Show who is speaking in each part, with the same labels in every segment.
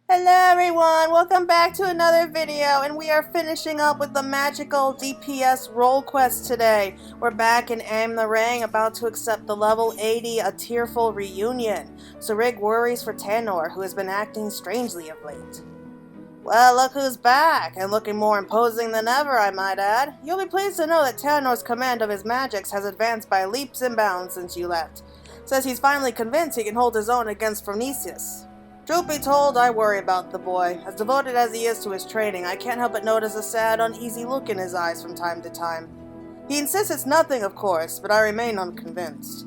Speaker 1: Hello everyone, welcome back to another video, and we are finishing up with the magical DPS role quest today. We're back in Am the Ring, about to accept the level 80 A Tearful Reunion. Cerigg worries for Taynor, who has been acting strangely of late. Well, look who's back, and looking more imposing than ever, I might add. You'll be pleased to know that Taynor's command of his magics has advanced by leaps and bounds since you left. Says he's finally convinced he can hold his own against Phronicius. Truth be told, I worry about the boy. As devoted as he is to his training, I can't help but notice a sad, uneasy look in his eyes from time to time. He insists it's nothing, of course, but I remain unconvinced.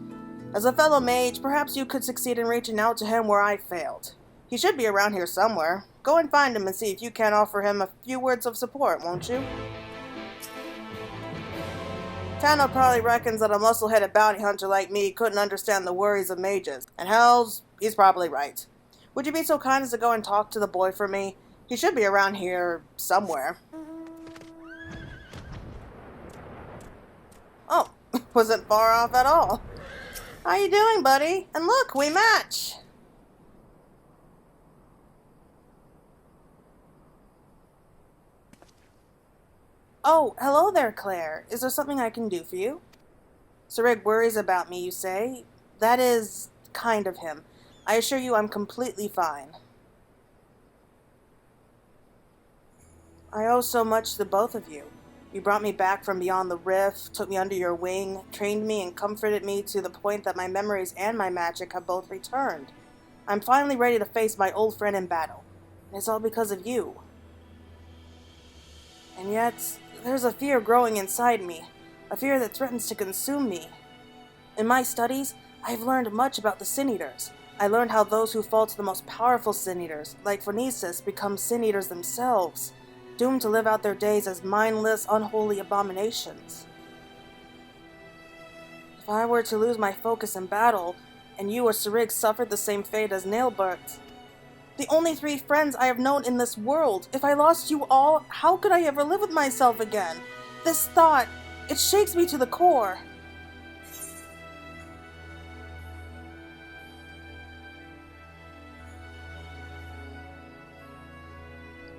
Speaker 1: As a fellow mage, perhaps you could succeed in reaching out to him where I failed. He should be around here somewhere. Go and find him and see if you can't offer him a few words of support, won't you? Taynor probably reckons that a muscle-headed bounty hunter like me couldn't understand the worries of mages, and hells, he's probably right. Would you be so kind as to go and talk to the boy for me? He should be around here somewhere. Oh, wasn't far off at all. How you doing, buddy? And look, we match! Oh, hello there, Claire. Is there something I can do for you? Cerigg worries about me, you say? That is kind of him. I assure you I'm completely fine. I owe so much to both of you. You brought me back from beyond the rift, took me under your wing, trained me and comforted me to the point that my memories and my magic have both returned. I'm finally ready to face my old friend in battle, and it's all because of you. And yet, there's a fear growing inside me, a fear that threatens to consume me. In my studies, I've learned much about the Sin Eaters. I learned how those who fall to the most powerful Sin Eaters, like Phronicius, become Sin Eaters themselves, doomed to live out their days as mindless, unholy abominations. If I were to lose my focus in battle, and you or Cerigg suffered the same fate as Nailbert, the only three friends I have known in this world, if I lost you all, how could I ever live with myself again? This thought, it shakes me to the core.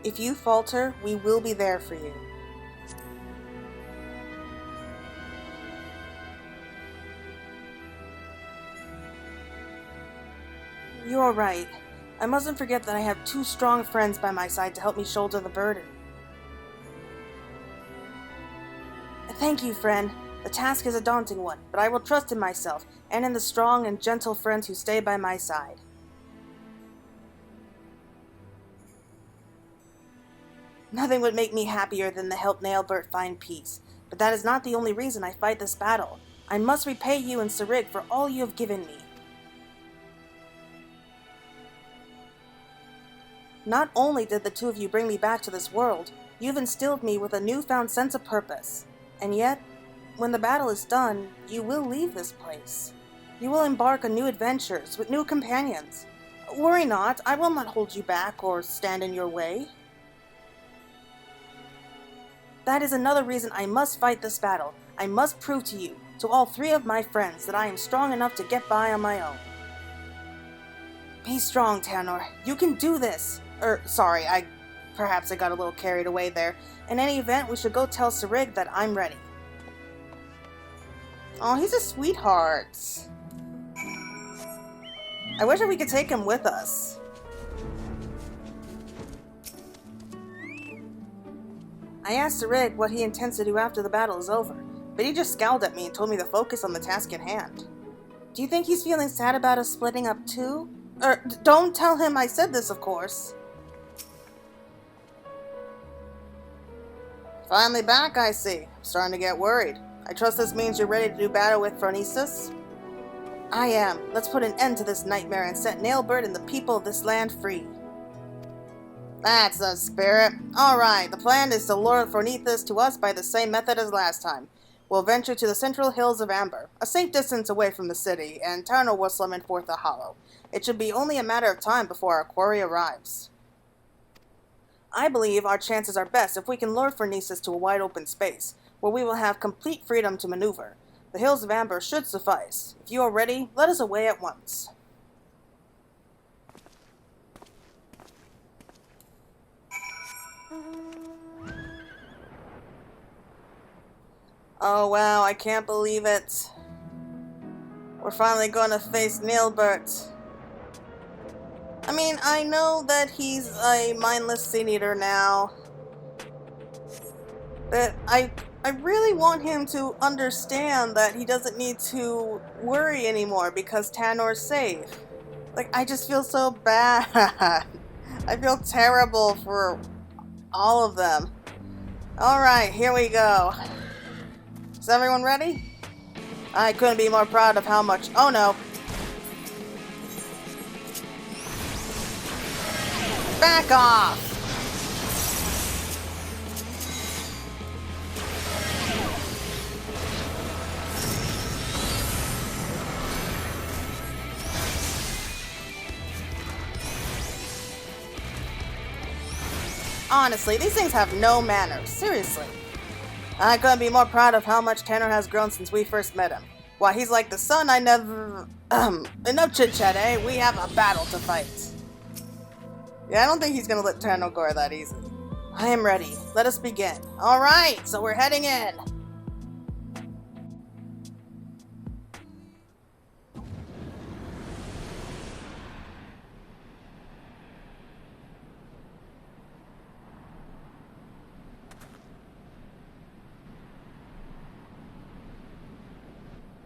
Speaker 1: If you falter, we will be there for you. You are right. I mustn't forget that I have two strong friends by my side to help me shoulder the burden. Thank you, friend. The task is a daunting one, but I will trust in myself and in the strong and gentle friends who stay by my side. Nothing would make me happier than to help Nailbert find peace, but that is not the only reason I fight this battle. I must repay you and Cerigg for all you have given me. Not only did the two of you bring me back to this world, you've instilled me with a newfound sense of purpose. And yet, when the battle is done, you will leave this place. You will embark on new adventures with new companions. Worry not, I will not hold you back or stand in your way. That is another reason I must fight this battle. I must prove to you, to all three of my friends, that I am strong enough to get by on my own. Be strong, Taynor. You can do this. Sorry, perhaps I got a little carried away there. In any event, we should go tell Cerigg that I'm ready. Oh, he's a sweetheart. I wish that we could take him with us. I asked Cerigg what he intends to do after the battle is over, but he just scowled at me and told me to focus on the task at hand. Do you think he's feeling sad about us splitting up too? Don't tell him I said this, of course. Finally back, I see. I'm starting to get worried. I trust this means you're ready to do battle with Phronicius? I am. Let's put an end to this nightmare and set Nailbert and the people of this land free. That's the spirit. Alright, the plan is to lure Phronicius to us by the same method as last time. We'll venture to the central hills of Amber, a safe distance away from the city, and Taynor will summon forth a hollow. It should be only a matter of time before our quarry arrives. I believe our chances are best if we can lure Phronicius to a wide open space, where we will have complete freedom to maneuver. The hills of Amber should suffice. If you are ready, let us away at once. Oh wow, I can't believe it. We're finally gonna face Nilbert. I mean, I know that he's a mindless Sin Eater now, but I really want him to understand that he doesn't need to worry anymore because Taynor's safe. Like, I just feel so bad. I feel terrible for all of them. Alright, here we go. Is everyone ready? I couldn't be more proud of how much... Oh no. Back off! Honestly, these things have no manners. Seriously. I couldn't be more proud of how much Taynor has grown since we first met him. Why, he's like the son I never... Enough chit-chat, eh? We have a battle to fight. Yeah, I don't think he's gonna let Taynor go that easy. I am ready. Let us begin. Alright, so we're heading in.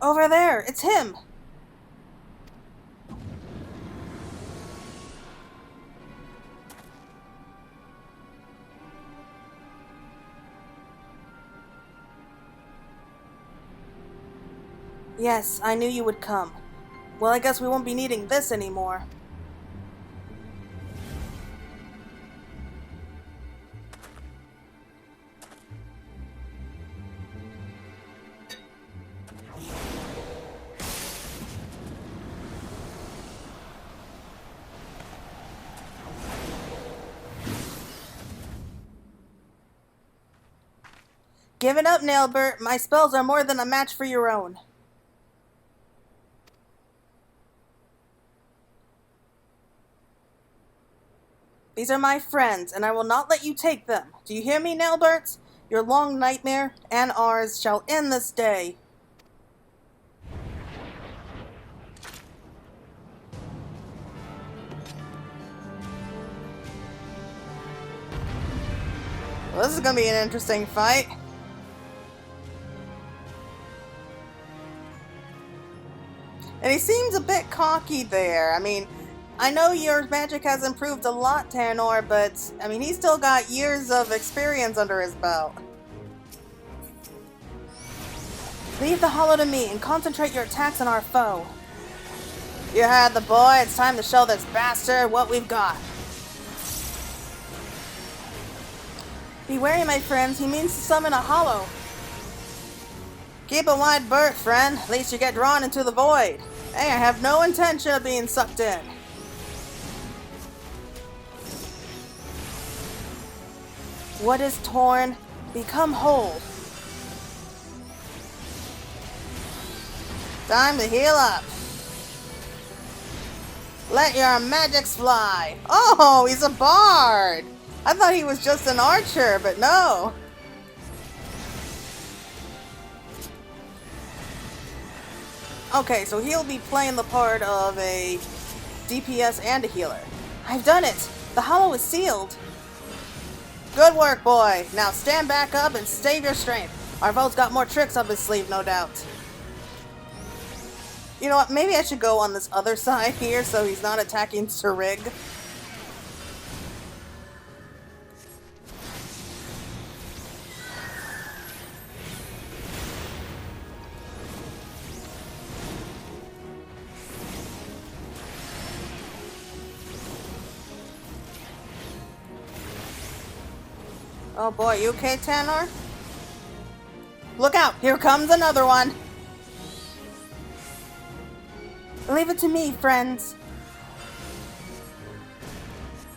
Speaker 1: Over there! It's him! Yes, I knew you would come. Well, I guess we won't be needing this anymore. Give it up, Nailbert. My spells are more than a match for your own. These are my friends, and I will not let you take them. Do you hear me, Nailbert? Your long nightmare, and ours, shall end this day. Well, this is gonna be an interesting fight. And he seems a bit cocky there. I mean, I know your magic has improved a lot, Taynor, but, I mean, he's still got years of experience under his belt. Leave the hollow to me and concentrate your attacks on our foe. You heard the boy. It's time to show this bastard what we've got. Be wary, my friends. He means to summon a hollow. Keep a wide berth, friend. Lest you get drawn into the void. Hey, I have no intention of being sucked in. What is torn, become whole. Time to heal up. Let your magics fly. Oh, he's a bard. I thought he was just an archer, but no. Okay, so he'll be playing the part of a DPS and a healer. I've done it. The hollow is sealed. Good work, boy. Now stand back up and save your strength. Our foe's got more tricks up his sleeve, no doubt. You know what? Maybe I should go on this other side here so he's not attacking Cerigg. Oh boy, you okay, Taynor? Look out! Here comes another one! Leave it to me, friends.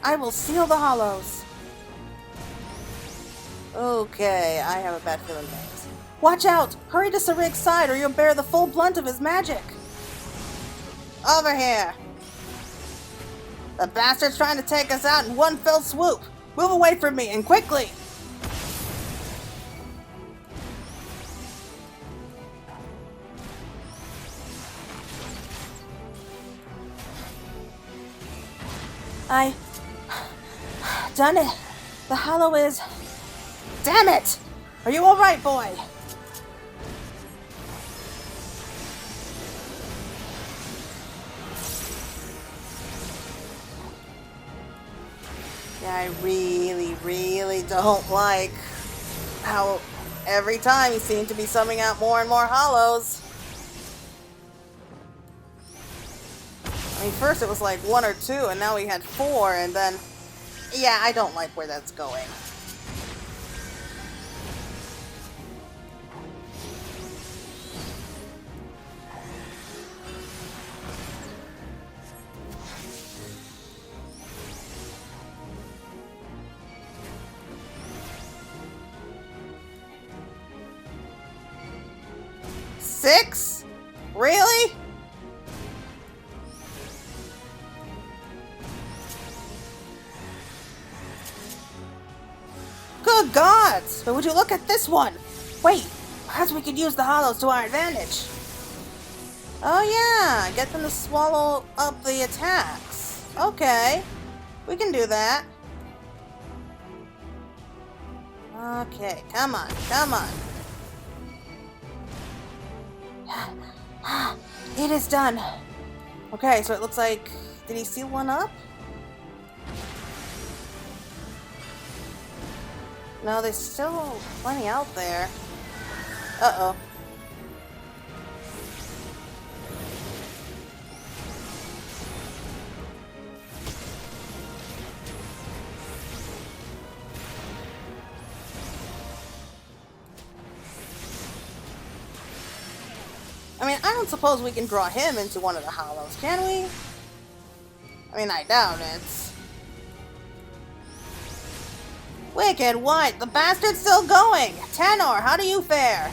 Speaker 1: I will seal the hollows. Okay, I have a bad feeling things. Watch out! Hurry to Cerigg's side or you'll bear the full blunt of his magic. Over here! The bastard's trying to take us out in one fell swoop. Move away from me, and quickly! I... done it. The hollow is... Damn it! Are you alright, boy? Yeah, I really don't like how every time he seemed to be summing out more and more hollows. I mean, first it was like 1 or 2, and now we had 4, and then... Yeah, I don't like where that's going. Six? Really? Good gods! But would you look at this one? Wait, perhaps we could use the hollows to our advantage. Oh yeah, get them to swallow up the attacks. Okay, we can do that. Okay, come on, come on. It is done. Okay, so it looks like... Did he seal one up? No, there's still plenty out there. Uh-oh. I mean, I don't suppose we can draw him into one of the hollows, can we? I mean, I doubt it. Wicked what? The bastard's still going! Taynor, how do you fare?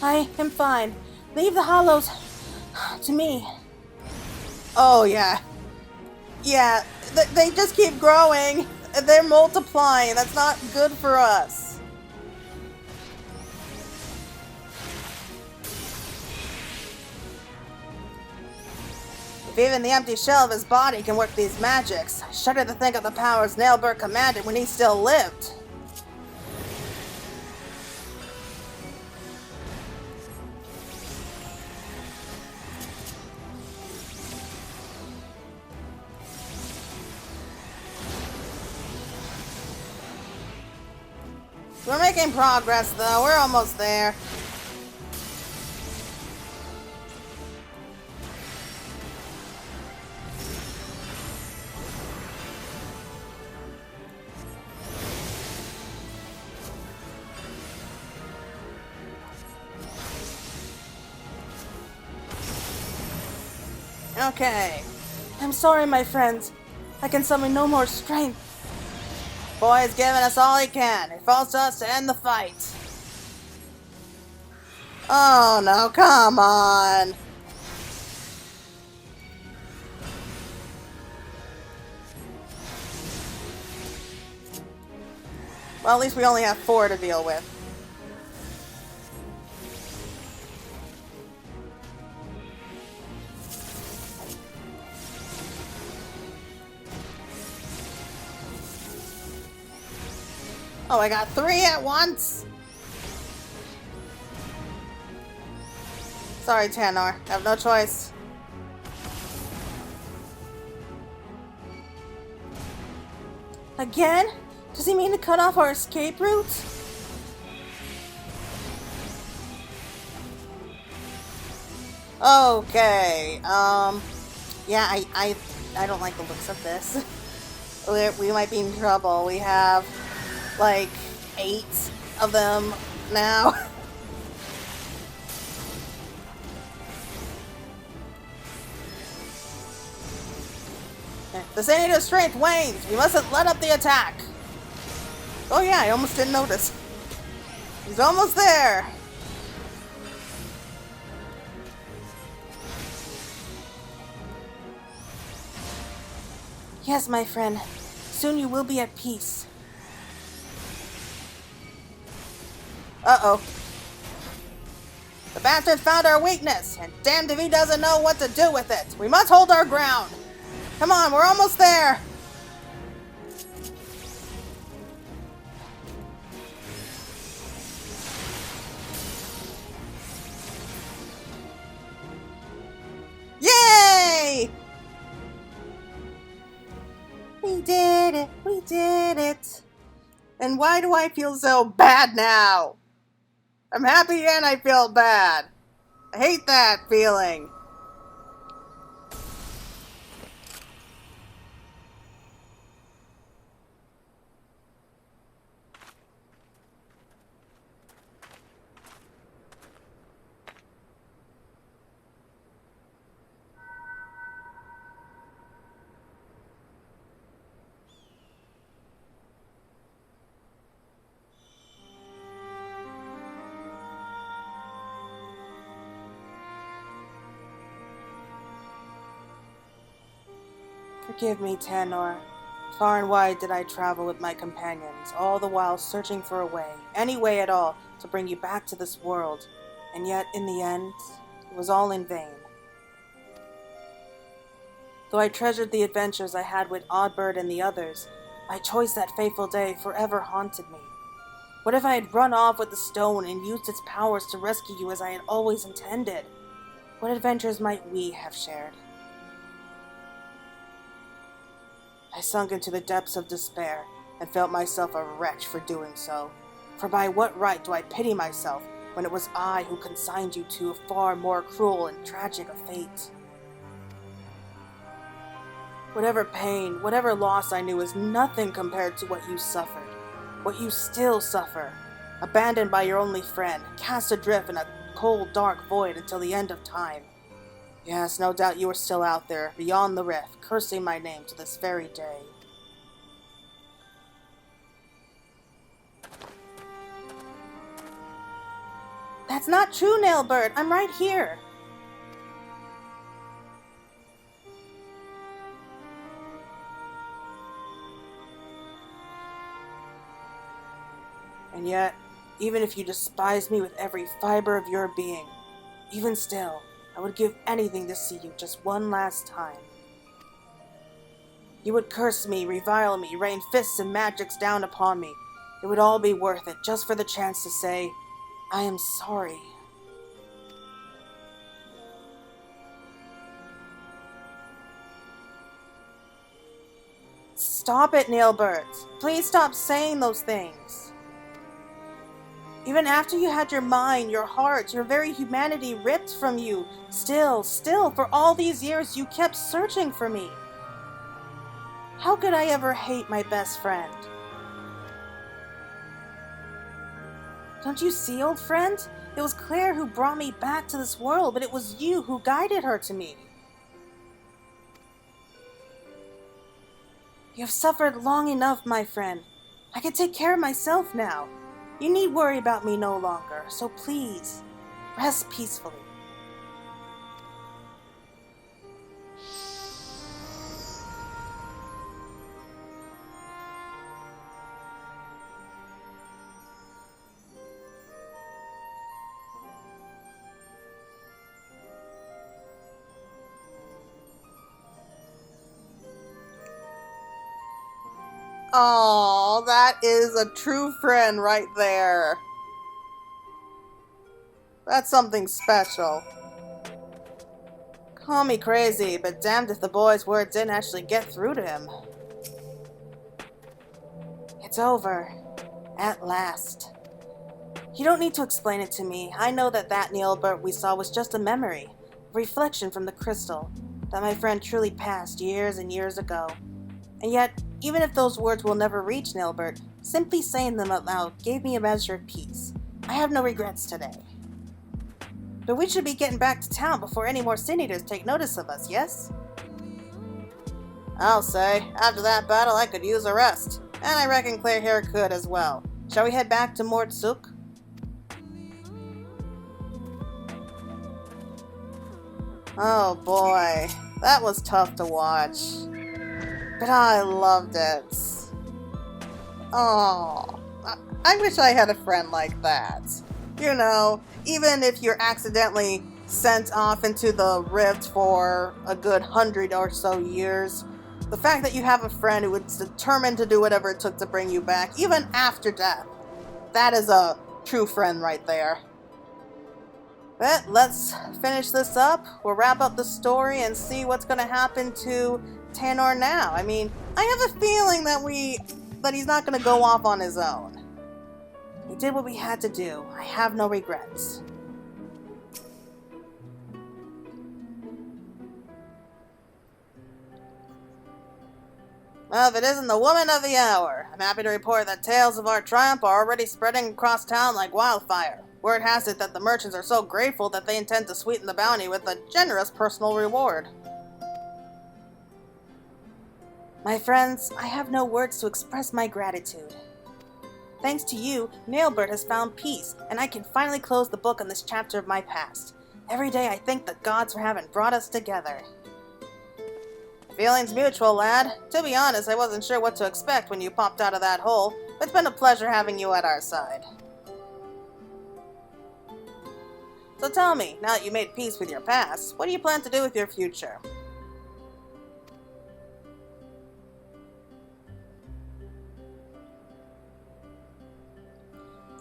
Speaker 1: I am fine. Leave the hollows to me. Oh, yeah. Yeah, they just keep growing. They're multiplying. That's not good for us. If even the empty shell of his body can work these magics, I shudder to think of the powers Nailbird commanded when he still lived. We're making progress, though. We're almost there. Okay. I'm sorry, my friends. I can summon no more strength. Boy's giving us all he can. It falls to us to end the fight. Oh no, come on. Well, at least we only have 4 to deal with. Oh, I got 3 at once? Sorry, Taynor. I have no choice. Again? Does he mean to cut off our escape routes? Okay, yeah, I don't like the looks of this. We might be in trouble. We have like 8 of them now. The Senator's strength wanes. We mustn't let up the attack. Oh yeah, I almost didn't notice. He's almost there. Yes, my friend. Soon you will be at peace. Uh-oh. The bastard found our weakness, and damned if he doesn't know what to do with it. We must hold our ground. Come on, we're almost there. We did it! We did it! And why do I feel so bad now? I'm happy and I feel bad. I hate that feeling. Forgive me, Taynor. Far and wide did I travel with my companions, all the while searching for a way, any way at all, to bring you back to this world. And yet, in the end, it was all in vain. Though I treasured the adventures I had with Oddbird and the others, my choice that fateful day forever haunted me. What if I had run off with the stone and used its powers to rescue you as I had always intended? What adventures might we have shared? I sunk into the depths of despair and felt myself a wretch for doing so. For by what right do I pity myself when it was I who consigned you to a far more cruel and tragic a fate? Whatever pain, whatever loss I knew is nothing compared to what you suffered, what you still suffer, abandoned by your only friend, cast adrift in a cold, dark void until the end of time. Yes, no doubt you are still out there, beyond the rift, cursing my name to this very day. That's not true, Nailbird. I'm right here. And yet, even if you despise me with every fiber of your being, even still, I would give anything to see you just one last time. You would curse me, revile me, rain fists and magics down upon me. It would all be worth it, just for the chance to say, I am sorry. Stop it, Nailbird. Please stop saying those things. Even after you had your mind, your heart, your very humanity ripped from you, still, for all these years you kept searching for me. How could I ever hate my best friend? Don't you see, old friend? It was Claire who brought me back to this world, but it was you who guided her to me. You have suffered long enough, my friend. I can take care of myself now. You need worry about me no longer, so please, rest peacefully. Oh, that is a true friend right there. That's something special. Call me crazy, but damned if the boy's word didn't actually get through to him. It's over. At last. You don't need to explain it to me. I know that Nailbird we saw was just a memory, a reflection from the crystal, that my friend truly passed years and years ago. And yet, even if those words will never reach Nailbird, simply saying them out loud gave me a measure of peace. I have no regrets today. But we should be getting back to town before any more Sin Eaters take notice of us, yes? I'll say, after that battle I could use a rest. And I reckon Claire here could as well. Shall we head back to Mortsuk? Oh boy, that was tough to watch. But I loved it. Oh, I wish I had a friend like that. You know, even if you're accidentally sent off into the rift for a good 100 or so years, the fact that you have a friend who was determined to do whatever it took to bring you back, even after death, that is a true friend right there. But let's finish this up. We'll wrap up the story and see what's going to happen to Taynor now? I mean, I have a feeling that he's not gonna go off on his own. We did what we had to do. I have no regrets. Well, if it isn't the woman of the hour, I'm happy to report that tales of our triumph are already spreading across town like wildfire. Word has it that the merchants are so grateful that they intend to sweeten the bounty with a generous personal reward. My friends, I have no words to express my gratitude. Thanks to you, Nailbird has found peace, and I can finally close the book on this chapter of my past. Every day I thank the gods for having brought us together. Feelings mutual, lad. To be honest, I wasn't sure what to expect when you popped out of that hole, but it's been a pleasure having you at our side. So tell me, now that you made peace with your past, what do you plan to do with your future?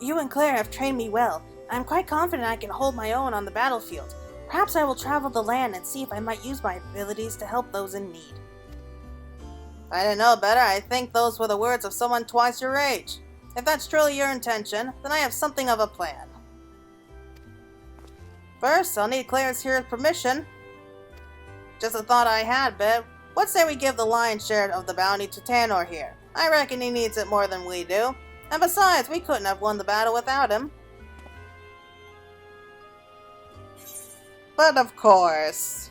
Speaker 1: You and Claire have trained me well. I'm quite confident I can hold my own on the battlefield. Perhaps I will travel the land and see if I might use my abilities to help those in need. If I didn't know better, I think those were the words of someone twice your age. If that's truly your intention, then I have something of a plan. First, I'll need Claire's here permission. Just a thought I had, babe. What say we give the lion's share of the bounty to Taynor here? I reckon he needs it more than we do. And besides, we couldn't have won the battle without him. But of course.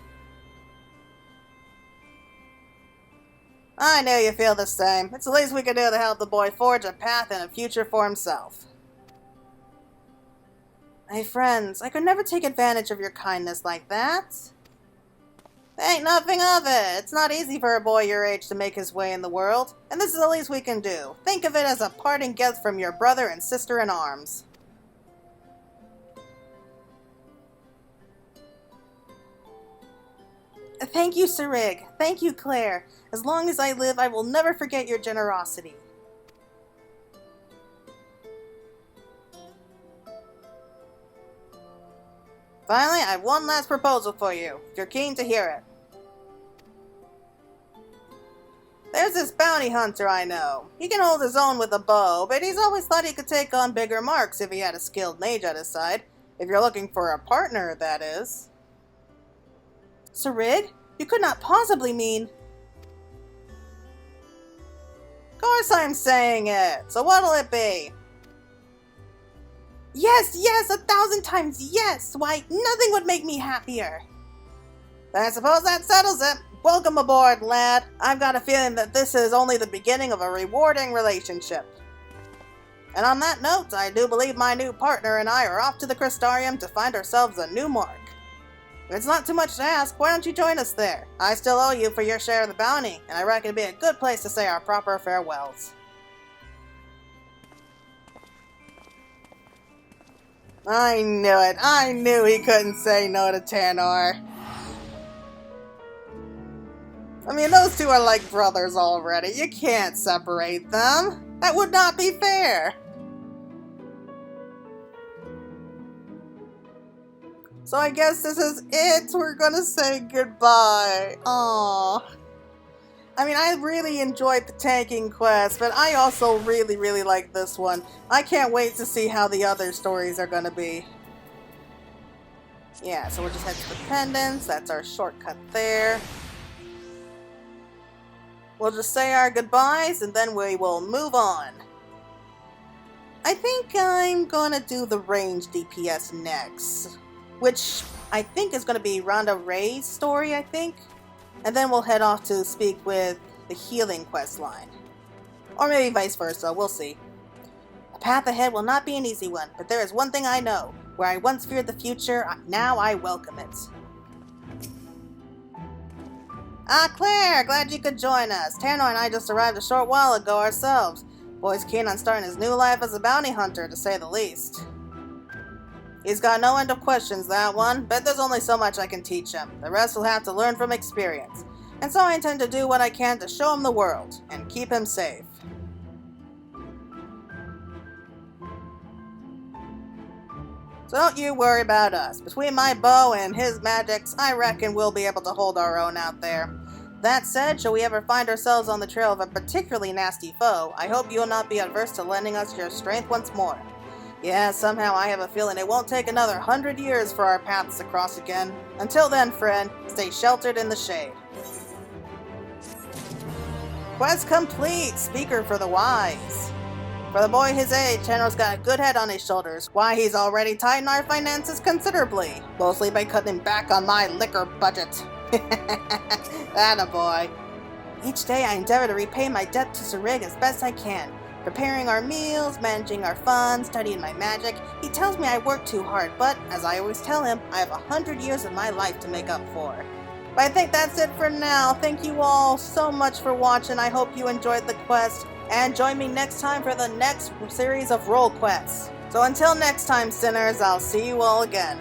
Speaker 1: I know you feel the same. It's the least we can do to help the boy forge a path and a future for himself. My friends, I could never take advantage of your kindness like that. Ain't nothing of it. It's not easy for a boy your age to make his way in the world, and this is the least we can do. Think of it as a parting gift from your brother and sister in arms. Thank you, Cerigg. Thank you, Claire. As long as I live, I will never forget your generosity. Finally, I have one last proposal for you, if you're keen to hear it. There's this bounty hunter I know. He can hold his own with a bow, but he's always thought he could take on bigger marks if he had a skilled mage at his side. If you're looking for a partner, that is. Cerigg? You could not possibly mean... Of course I'm saying it. So what'll it be? Yes, yes, 1,000 times yes! Why, nothing would make me happier. Then I suppose that settles it. Welcome aboard, lad. I've got a feeling that this is only the beginning of a rewarding relationship. And on that note, I do believe my new partner and I are off to the Crystarium to find ourselves a new mark. If it's not too much to ask, why don't you join us there? I still owe you for your share of the bounty, and I reckon it'd be a good place to say our proper farewells. I knew it. I knew he couldn't say no to Taynor. I mean, those two are like brothers already. You can't separate them. That would not be fair. So I guess this is it. We're gonna say goodbye. Aww. I mean, I really enjoyed the tanking quest, but I also really like this one. I can't wait to see how the other stories are gonna be. Yeah, so we'll just head to the pendants. That's our shortcut there. We'll just say our goodbyes, and then we will move on. I think I'm gonna do the range DPS next, which I think is gonna be Rhonda Ray's story, I think. And then we'll head off to speak with the healing quest line. Or maybe vice versa, we'll see. The path ahead will not be an easy one, but there is one thing I know. Where I once feared the future, now I welcome it. Ah, Claire! Glad you could join us. Taynor and I just arrived a short while ago ourselves. Boy's keen on starting his new life as a bounty hunter, to say the least. He's got no end of questions, that one, but there's only so much I can teach him. The rest will have to learn from experience. And so I intend to do what I can to show him the world, and keep him safe. So don't you worry about us. Between my bow and his magics, I reckon we'll be able to hold our own out there. That said, should we ever find ourselves on the trail of a particularly nasty foe, I hope you'll not be adverse to lending us your strength once more. Yeah, somehow I have a feeling it won't take another 100 years for our paths to cross again. Until then, friend, stay sheltered in the shade. Quest complete! Speaker for the wise. For the boy his age, Taynor's got a good head on his shoulders. Why, he's already tightened our finances considerably. Mostly by cutting back on my liquor budget. Attaboy. Each day I endeavor to repay my debt to Cerigg as best I can. Preparing our meals, managing our funds, studying my magic. He tells me I work too hard, but, as I always tell him, I have 100 years of my life to make up for. But I think that's it for now. Thank you all so much for watching. I hope you enjoyed the quest. And join me next time for the next series of role quests. So until next time, sinners, I'll see you all again.